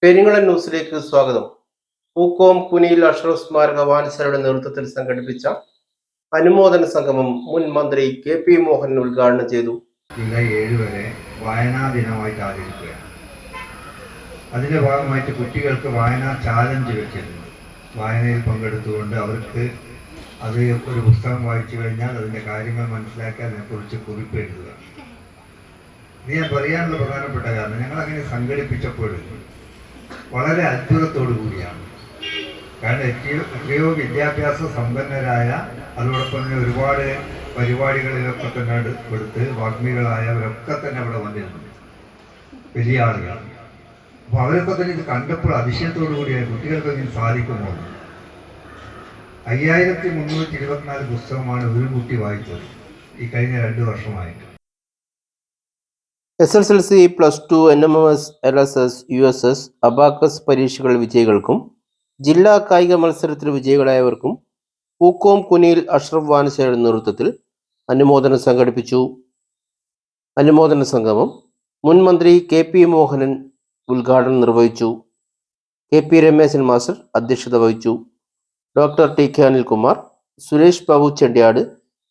പെരിങ്ങളം ന്യൂസിലേക്ക് സ്വാഗതം. പൂക്കോം കുനിയിൽ അഷ്റഫ് സ്മാരക വായനശാലയുടെ നേതൃത്വത്തിൽ സംഘടിപ്പിച്ച അനുമോദന സംഗമം മുൻ മന്ത്രി കെ.പി. മോഹനൻ ഉദ്ഘാടനം ചെയ്തു. ജൂലൈ 7 വരെ വായനാ ദിനമായിട്ട് ആചരിക്കുകയാണ്. അതിൻ്റെ ഭാഗമായിട്ട് കുട്ടികൾക്ക് വായനാ ചാലഞ്ച് വെച്ചിരുന്നു. വായനയിൽ പങ്കെടുത്തുകൊണ്ട് അവർക്ക് അത് ഒരു പുസ്തകം വായിച്ചു കഴിഞ്ഞാൽ അതിൻ്റെ കാര്യങ്ങൾ മനസ്സിലാക്കി അതിനെക്കുറിച്ച് കുറിപ്പ് എഴുതുക. ഇത് ഞാൻ പറയാനുള്ള പ്രധാനപ്പെട്ട കാരണം ഞങ്ങളങ്ങനെ സംഘടിപ്പിച്ചപ്പോൾ വളരെ അത്ഭുതത്തോടു കൂടിയാണ്. കാരണം എത്രയോ വിദ്യാഭ്യാസ സമ്പന്നരായ അതോടൊപ്പം തന്നെ ഒരുപാട് പരിപാടികളിലൊക്കെ തന്നെ എടുത്ത് വാഗ്മികളായവരൊക്കെ തന്നെ അവിടെ വന്നിരുന്നു, വലിയ ആളുകൾ. അപ്പോൾ അവരൊക്കെ തന്നെ ഇത് കണ്ടപ്പോൾ അതിശയത്തോടു കൂടിയായി കുട്ടികൾക്ക് ഇങ്ങനെ സാധിക്കുമോ. 5324 പുസ്തകമാണ് ഒരു കുട്ടി വായിച്ചത് ഈ കഴിഞ്ഞ 2 വർഷമായിട്ട്. SSLC, +2, NMS, LSS, USS, abacus പരീക്ഷകൾ വിജയികൾക്കും ജില്ലാ കായിക മത്സരത്തിൽ വിജയികളായവർക്കും പൂക്കോം കുനിയിൽ അഷ്റഫ് വായനശാലയുടെ നേതൃത്വത്തിൽ അനുമോദനം സംഘടിപ്പിച്ചു. അനുമോദന സംഗമം മുൻ മന്ത്രി കെ.പി. മോഹനൻ ഉദ്ഘാടനം നിർവഹിച്ചു. കെ.പി. രമേശൻ മാസ്റ്റർ അധ്യക്ഷത വഹിച്ചു. Doctor T K. അനിൽകുമാർ, സുരേഷ് ബാബു ചെണ്ടിയാട്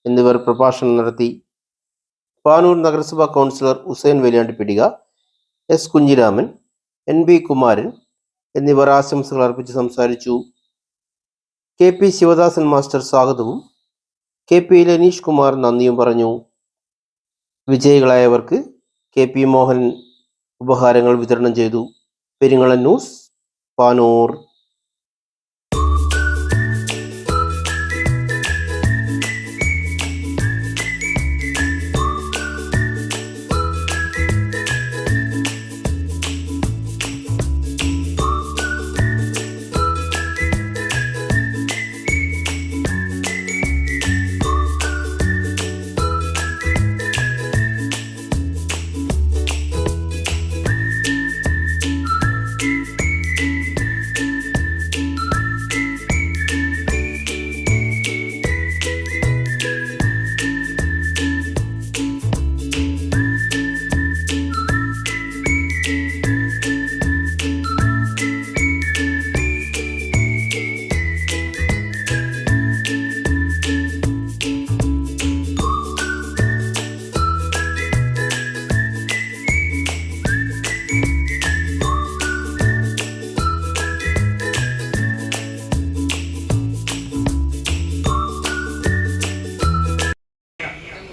എന്നിവർ പ്രഭാഷണം നടത്തി. പാനൂർ നഗരസഭാ councillor Hussain Veliyandippidika, S. Kunhiraman, NB Kumaran എന്നിവർ ആശംസകൾ അർപ്പിച്ച് സംസാരിച്ചു. കെ.പി. ശിവദാസൻ മാസ്റ്റർ സ്വാഗതവും കെ.പി. ലനീഷ് കുമാർ നന്ദിയും പറഞ്ഞു. വിജയികളായവർക്ക് കെ.പി. മോഹൻ ഉപഹാരങ്ങൾ വിതരണം ചെയ്തു. പെരിങ്ങളം ന്യൂസ്, പാനൂർ.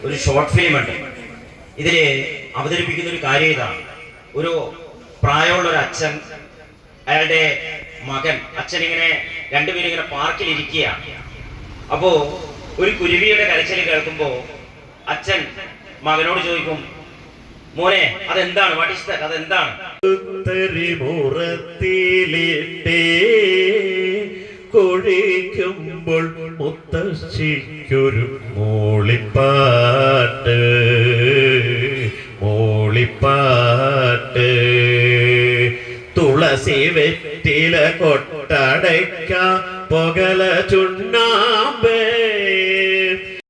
ഒരു ഷോർട്ട് ഫിലിം ഉണ്ട്. ഇതിൽ അവതരിപ്പിക്കുന്ന ഒരു കാര്യം ഇതാണ്. ഒരു പ്രായമുള്ള ഒരു അച്ഛൻ, അയാളുടെ മകൻ, അച്ഛൻ ഇങ്ങനെ രണ്ടുപേരും ഇങ്ങനെ പാർക്കിൽ ഇരിക്കുകയാണ്. അപ്പോ ഒരു കുരുവിയുടെ കരച്ചിൽ കേൾക്കുമ്പോ അച്ഛൻ മകനോട് ചോദിക്കും, മോനെ അതെന്താണ്, വാട്ട് ഈസ് ദാറ്റ്, അതെന്താണ്? കൊഴിക്കുമ്പോൾ മുത്തശ്ശിക്കൊരു മൂളിപ്പാട്ട്, മൂളിപ്പാട്ട്. തുളസി വെറ്റില കൊട്ടടയ്ക്ക, പൊകല ചുണ്ണാമ്പ്